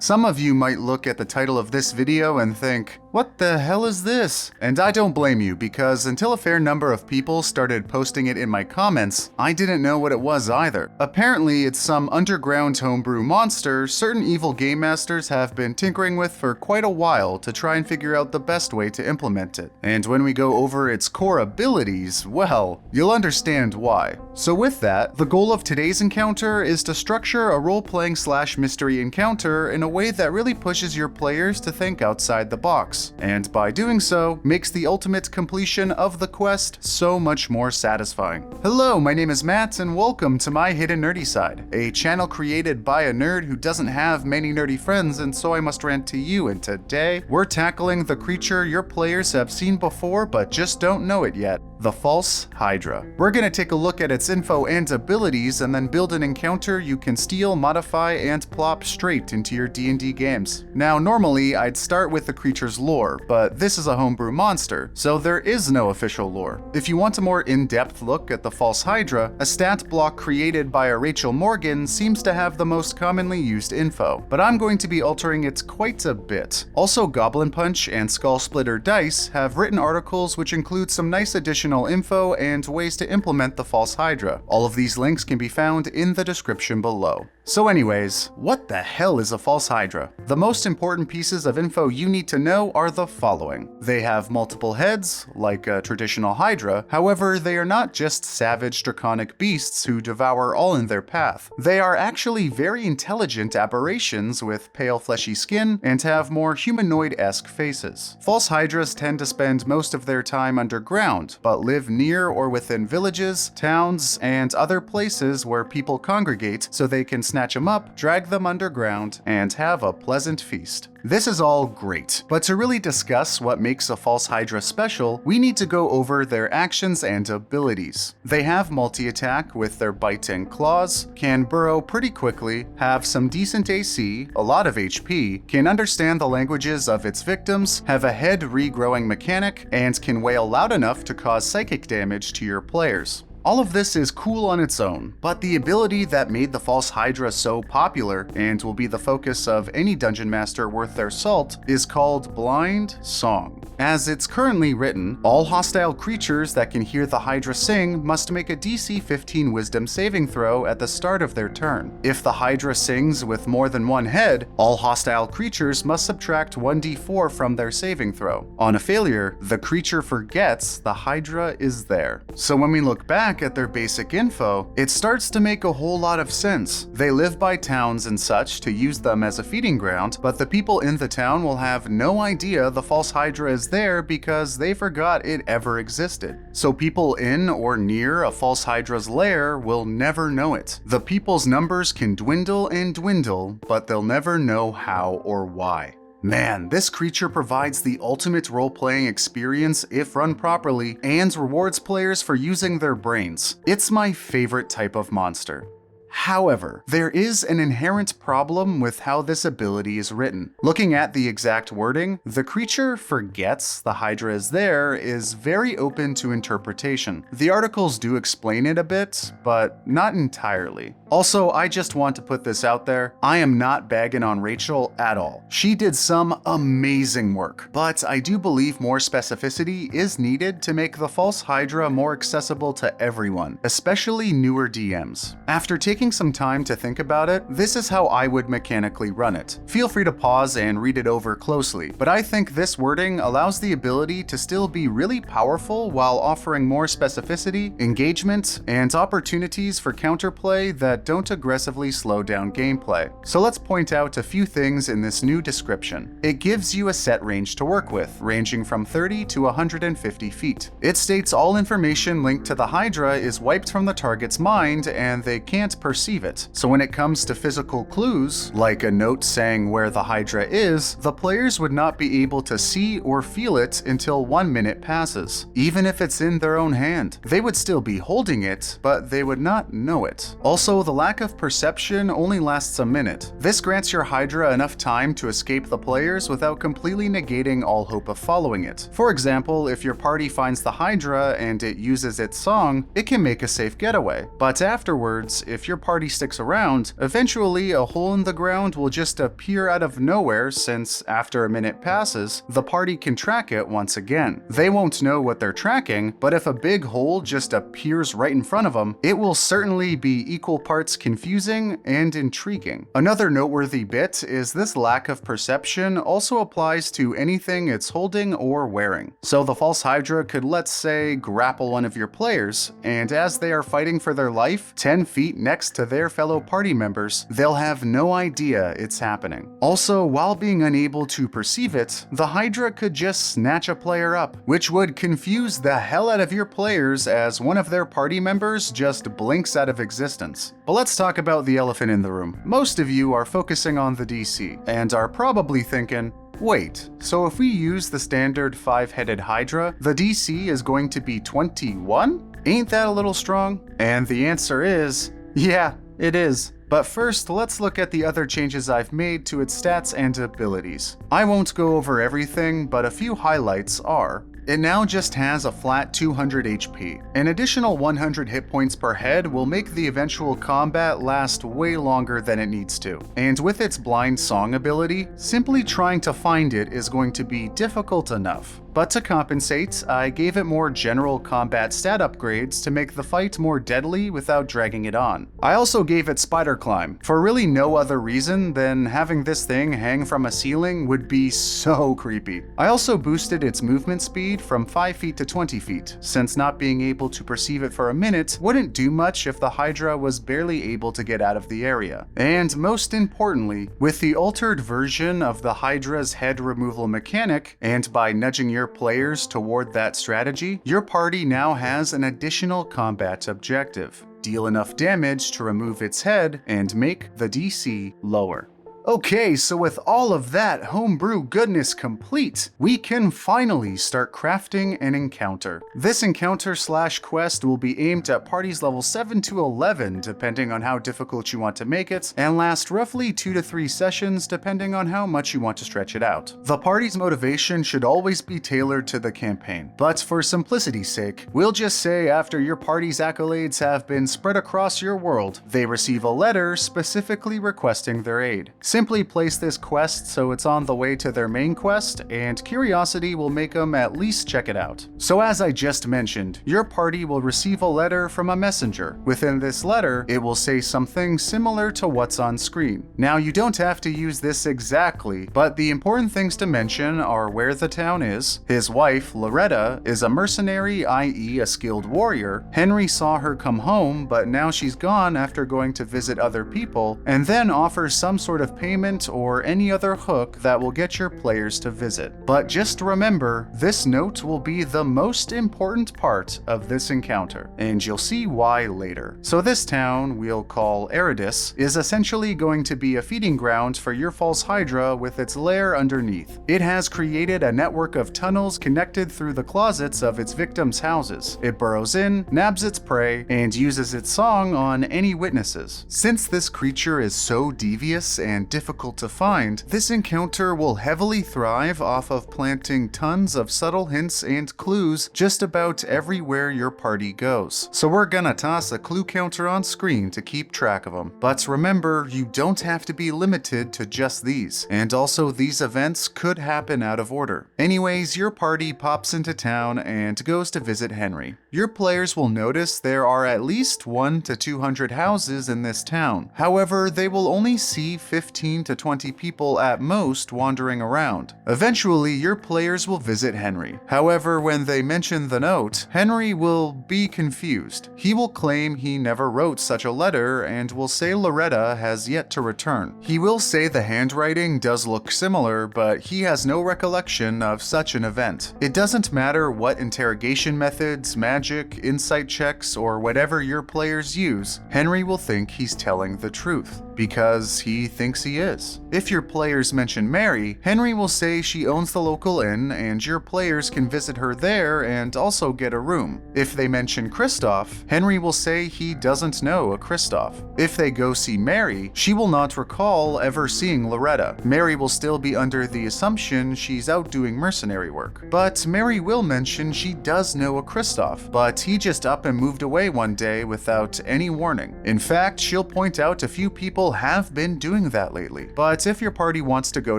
Some of you might look at the title of this video and think, what the hell is this? And I don't blame you, because until a fair number of people started posting it in my comments, I didn't know what it was either. Apparently, it's some underground homebrew monster certain evil game masters have been tinkering with for quite a while to try and figure out the best way to implement it. And when we go over its core abilities, well, you'll understand why. So with that, the goal of today's encounter is to structure a role-playing / mystery encounter in a way that really pushes your players to think outside the box, and by doing so, makes the ultimate completion of the quest so much more satisfying. Hello, my name is Matt, and welcome to my Hidden Nerdy Side, a channel created by a nerd who doesn't have many nerdy friends, and so I must rant to you, and today, we're tackling the creature your players have seen before but just don't know it yet, the false Hydra. We're gonna take a look at its info and abilities, and then build an encounter you can steal, modify, and plop straight into your D&D games. Now, normally, I'd start with the creature's lore, but this is a homebrew monster, so there is no official lore. If you want a more in-depth look at the false Hydra, a stat block created by a 𝗕𝗟𝗦𝗡𝗗𝗧𝗜𝗢𝗎 seems to have the most commonly used info, but I'm going to be altering it quite a bit. Also, Goblin Punch and Skull Splitter Dice have written articles which include some nice additional info and ways to implement the false Hydra. All of these links can be found in the description below. So anyways, what the hell is a false Hydra? The most important pieces of info you need to know are the following. They have multiple heads, like a traditional Hydra. However, they are not just savage draconic beasts who devour all in their path. They are actually very intelligent aberrations with pale fleshy skin and have more humanoid-esque faces. False Hydras tend to spend most of their time underground, but live near or within villages, towns, and other places where people congregate so they can snatch them up, drag them underground, and have a pleasant feast. This is all great, but to really discuss what makes a false Hydra special, we need to go over their actions and abilities. They have multi-attack with their bite and claws, can burrow pretty quickly, have some decent AC, a lot of HP, can understand the languages of its victims, have a head regrowing mechanic, and can wail loud enough to cause psychic damage to your players. All of this is cool on its own, but the ability that made the false Hydra so popular, and will be the focus of any dungeon master worth their salt, is called Blind Song. As it's currently written, all hostile creatures that can hear the Hydra sing must make a DC 15 Wisdom saving throw at the start of their turn. If the Hydra sings with more than one head, all hostile creatures must subtract 1d4 from their saving throw. On a failure, the creature forgets the Hydra is there. So when we look back at their basic info, it starts to make a whole lot of sense. They live by towns and such to use them as a feeding ground, but the people in the town will have no idea the false Hydra is there because they forgot it ever existed. So people in or near a false Hydra's lair will never know it. The people's numbers can dwindle and dwindle, but they'll never know how or why. Man, this creature provides the ultimate role-playing experience if run properly, and rewards players for using their brains. It's my favorite type of monster. However, there is an inherent problem with how this ability is written. Looking at the exact wording, the creature forgets the Hydra is there is very open to interpretation. The articles do explain it a bit, but not entirely. Also, I just want to put this out there, I am not bagging on 𝗕𝗟𝗦𝗡𝗗𝗏 at all. She did some amazing work, but I do believe more specificity is needed to make the false Hydra more accessible to everyone, especially newer DMs. After taking some time to think about it, this is how I would mechanically run it. Feel free to pause and read it over closely, but I think this wording allows the ability to still be really powerful while offering more specificity, engagement, and opportunities for counterplay that don't aggressively slow down gameplay. So let's point out a few things in this new description. It gives you a set range to work with, ranging from 30 to 150 feet. It states all information linked to the Hydra is wiped from the target's mind and they can't perceive it. So when it comes to physical clues, like a note saying where the Hydra is, the players would not be able to see or feel it until 1 minute passes. Even if it's in their own hand, they would still be holding it, but they would not know it. Also, the lack of perception only lasts a minute. This grants your Hydra enough time to escape the players without completely negating all hope of following it. For example, if your party finds the Hydra and it uses its song, it can make a safe getaway. But afterwards, if your party sticks around, eventually a hole in the ground will just appear out of nowhere, since after a minute passes, the party can track it once again. They won't know what they're tracking, but if a big hole just appears right in front of them, it will certainly be equal parts confusing and intriguing. Another noteworthy bit is this lack of perception also applies to anything it's holding or wearing. So the false Hydra could, let's say, grapple one of your players, and as they are fighting for their life 10 feet next to their fellow party members, they'll have no idea it's happening. Also, while being unable to perceive it, the Hydra could just snatch a player up, which would confuse the hell out of your players as one of their party members just blinks out of existence. But let's talk about the elephant in the room. Most of you are focusing on the DC, and are probably thinking, wait, so if we use the standard 5-headed Hydra, the DC is going to be 21? Ain't that a little strong? And the answer is, yeah, it is. But first, let's look at the other changes I've made to its stats and abilities. I won't go over everything, but a few highlights are: it now just has a flat 200 HP. An additional 100 hit points per head will make the eventual combat last way longer than it needs to. And with its blind song ability, simply trying to find it is going to be difficult enough. But to compensate, I gave it more general combat stat upgrades to make the fight more deadly without dragging it on. I also gave it spider climb, for really no other reason than having this thing hang from a ceiling would be so creepy. I also boosted its movement speed from 5 feet to 20 feet, since not being able to perceive it for a minute wouldn't do much if the Hydra was barely able to get out of the area. And most importantly, with the altered version of the Hydra's head removal mechanic, and by nudging your players toward that strategy, your party now has an additional combat objective: deal enough damage to remove its head and make the DC lower. Okay, so with all of that homebrew goodness complete, we can finally start crafting an encounter. This encounter/quest will be aimed at parties level 7 to 11, depending on how difficult you want to make it, and last roughly 2 to 3 sessions, depending on how much you want to stretch it out. The party's motivation should always be tailored to the campaign, but for simplicity's sake, we'll just say after your party's accolades have been spread across your world, they receive a letter specifically requesting their aid. Simply place this quest so it's on the way to their main quest, and curiosity will make them at least check it out. So as I just mentioned, your party will receive a letter from a messenger. Within this letter, it will say something similar to what's on screen. Now, you don't have to use this exactly, but the important things to mention are where the town is, his wife, Loretta, is a mercenary, i.e. a skilled warrior, Henry saw her come home, but now she's gone after going to visit other people, and then offers some sort of payment or any other hook that will get your players to visit. But just remember, this note will be the most important part of this encounter, and you'll see why later. So this town, we'll call Eridus, is essentially going to be a feeding ground for your false Hydra with its lair underneath. It has created a network of tunnels connected through the closets of its victims' houses. It burrows in, nabs its prey, and uses its song on any witnesses. Since this creature is so devious and difficult to find, this encounter will heavily thrive off of planting tons of subtle hints and clues just about everywhere your party goes. So we're gonna toss a clue counter on screen to keep track of them. But remember, you don't have to be limited to just these, and also these events could happen out of order. Anyways, your party pops into town and goes to visit Henry. Your players will notice there are at least 1 to 200 houses in this town. However, they will only see 15 to 20 people at most wandering around. Eventually, your players will visit Henry. However, when they mention the note, Henry will be confused. He will claim he never wrote such a letter and will say Loretta has yet to return. He will say the handwriting does look similar, but he has no recollection of such an event. It doesn't matter what interrogation methods, magic, insight checks, or whatever your players use, Henry will think he's telling the truth. because he thinks he is. If your players mention Mary, Henry will say she owns the local inn and your players can visit her there and also get a room. If they mention Kristoff, Henry will say he doesn't know a Kristoff. If they go see Mary, she will not recall ever seeing Loretta. Mary will still be under the assumption she's out doing mercenary work. But Mary will mention she does know a Kristoff, but he just up and moved away one day without any warning. In fact, she'll point out a few people have been doing that lately. But if your party wants to go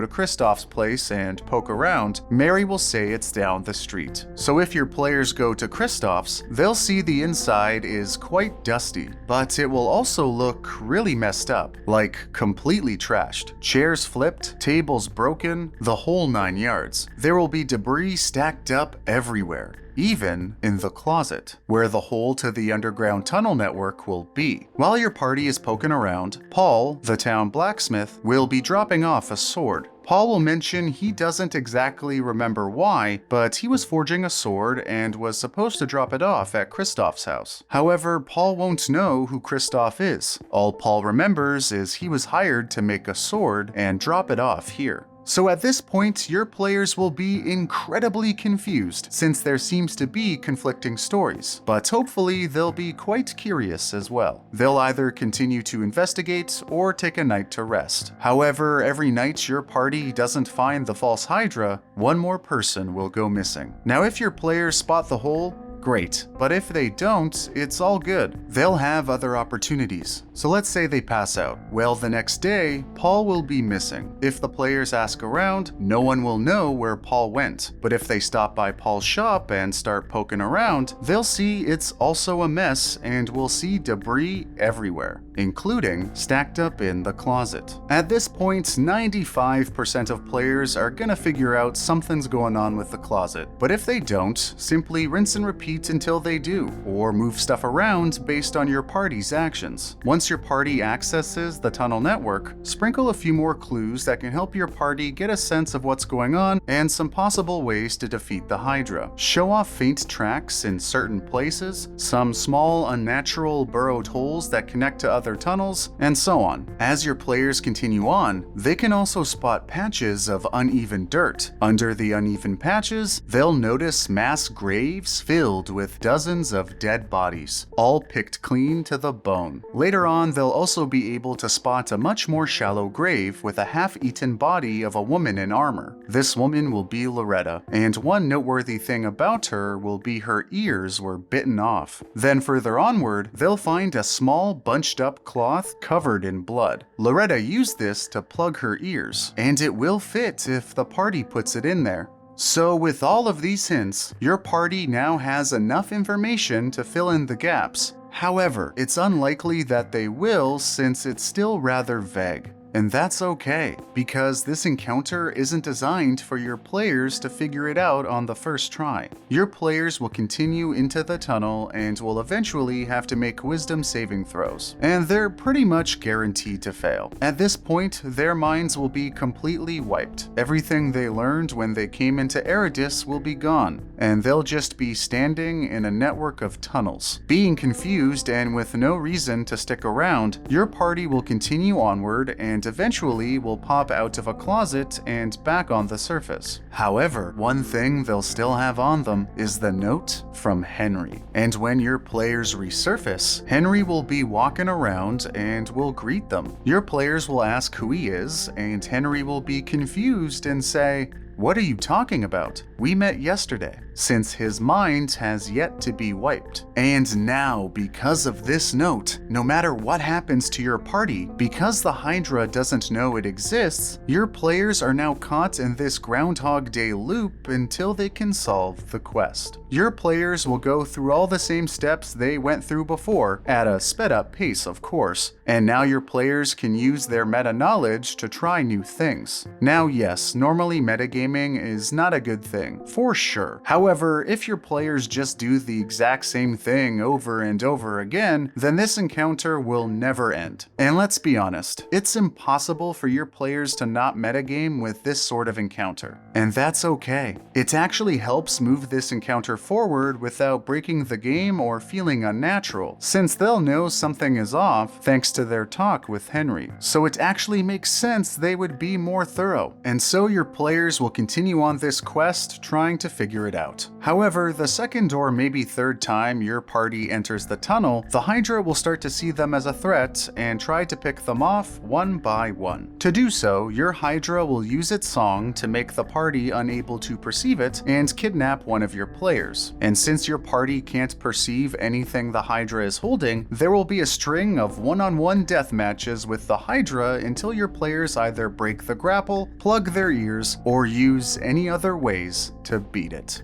to Kristoff's place and poke around, Mary will say it's down the street. So if your players go to Kristoff's, they'll see the inside is quite dusty, but it will also look really messed up, like completely trashed. Chairs flipped, tables broken, the whole 9 yards. There will be debris stacked up everywhere, even in the closet, where the hole to the underground tunnel network will be. While your party is poking around, Paul, the town blacksmith, will be dropping off a sword. Paul will mention he doesn't exactly remember why, but he was forging a sword and was supposed to drop it off at Kristoff's house. However, Paul won't know who Kristoff is. All Paul remembers is he was hired to make a sword and drop it off here. So at this point, your players will be incredibly confused since there seems to be conflicting stories, but hopefully they'll be quite curious as well. They'll either continue to investigate or take a night to rest. However, every night your party doesn't find the false Hydra, one more person will go missing. Now if your players spot the hole, great, but if they don't, it's all good. They'll have other opportunities. So let's say they pass out. Well, the next day, Paul will be missing. If the players ask around, no one will know where Paul went. But if they stop by Paul's shop and start poking around, they'll see it's also a mess and will see debris everywhere, including stacked up in the closet. At this point, 95% of players are gonna figure out something's going on with the closet. But if they don't, simply rinse and repeat until they do, or move stuff around based on your party's actions. Once your party accesses the tunnel network, sprinkle a few more clues that can help your party get a sense of what's going on and some possible ways to defeat the Hydra. Show off faint tracks in certain places, some small unnatural burrowed holes that connect to other tunnels, and so on. As your players continue on, they can also spot patches of uneven dirt. Under the uneven patches, they'll notice mass graves filled with dozens of dead bodies, all picked clean to the bone. Later on, they'll also be able to spot a much more shallow grave with a half-eaten body of a woman in armor. This woman will be Loretta, and one noteworthy thing about her will be her ears were bitten off. Then further onward, they'll find a small bunched up cloth covered in blood. Loretta used this to plug her ears, and it will fit if the party puts it in there. So with all of these hints, your party now has enough information to fill in the gaps. However, it's unlikely that they will since it's still rather vague. And that's okay, because this encounter isn't designed for your players to figure it out on the first try. Your players will continue into the tunnel and will eventually have to make wisdom saving throws, and they're pretty much guaranteed to fail. At this point, their minds will be completely wiped. Everything they learned when they came into Eridus will be gone, and they'll just be standing in a network of tunnels. Being confused and with no reason to stick around, your party will continue onward and eventually will pop out of a closet and back on the surface. However, one thing they'll still have on them is the note from Henry. And when your players resurface, Henry will be walking around and will greet them. Your players will ask who he is, and Henry will be confused and say, "What are you talking about? We met yesterday," since his mind has yet to be wiped. And now, because of this note, no matter what happens to your party, because the Hydra doesn't know it exists, your players are now caught in this Groundhog Day loop until they can solve the quest. Your players will go through all the same steps they went through before, at a sped up pace of course, and now your players can use their meta knowledge to try new things. Now yes, normally metagaming metagaming is not a good thing, for sure. However, if your players just do the exact same thing over and over again, then this encounter will never end. And let's be honest, it's impossible for your players to not metagame with this sort of encounter. And that's okay. It actually helps move this encounter forward without breaking the game or feeling unnatural, since they'll know something is off thanks to their talk with Henry. So it actually makes sense they would be more thorough. And so your players will continue on this quest trying to figure it out. However, the second or maybe third time your party enters the tunnel, the Hydra will start to see them as a threat and try to pick them off one by one. To do so, your Hydra will use its song to make the party unable to perceive it and kidnap one of your players. And since your party can't perceive anything the Hydra is holding, there will be a string of one-on-one death matches with the Hydra until your players either break the grapple, plug their ears, or use any other ways to beat it.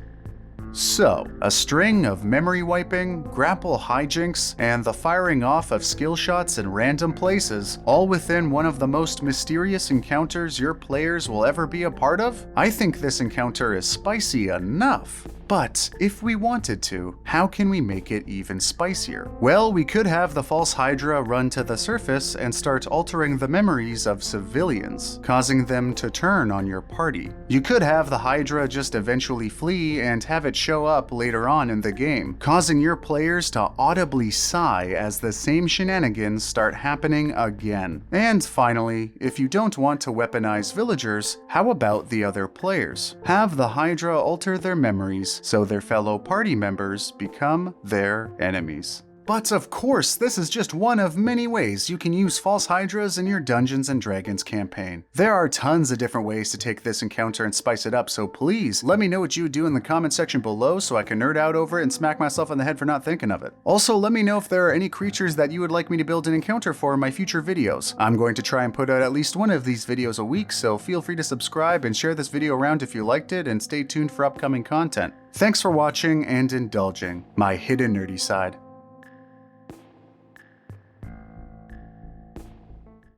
So, a string of memory wiping, grapple hijinks, and the firing off of skill shots in random places, all within one of the most mysterious encounters your players will ever be a part of? I think this encounter is spicy enough. But if we wanted to, how can we make it even spicier? Well, we could have the false Hydra run to the surface and start altering the memories of civilians, causing them to turn on your party. You could have the Hydra just eventually flee and have it show up later on in the game, causing your players to audibly sigh as the same shenanigans start happening again. And finally, if you don't want to weaponize villagers, how about the other players? Have the Hydra alter their memories so their fellow party members become their enemies. But of course, this is just one of many ways you can use false Hydras in your Dungeons & Dragons campaign. There are tons of different ways to take this encounter and spice it up, so please let me know what you would do in the comment section below so I can nerd out over it and smack myself in the head for not thinking of it. Also, let me know if there are any creatures that you would like me to build an encounter for in my future videos. I'm going to try and put out at least one of these videos a week, so feel free to subscribe and share this video around if you liked it, and stay tuned for upcoming content. Thanks for watching and indulging my hidden nerdy side.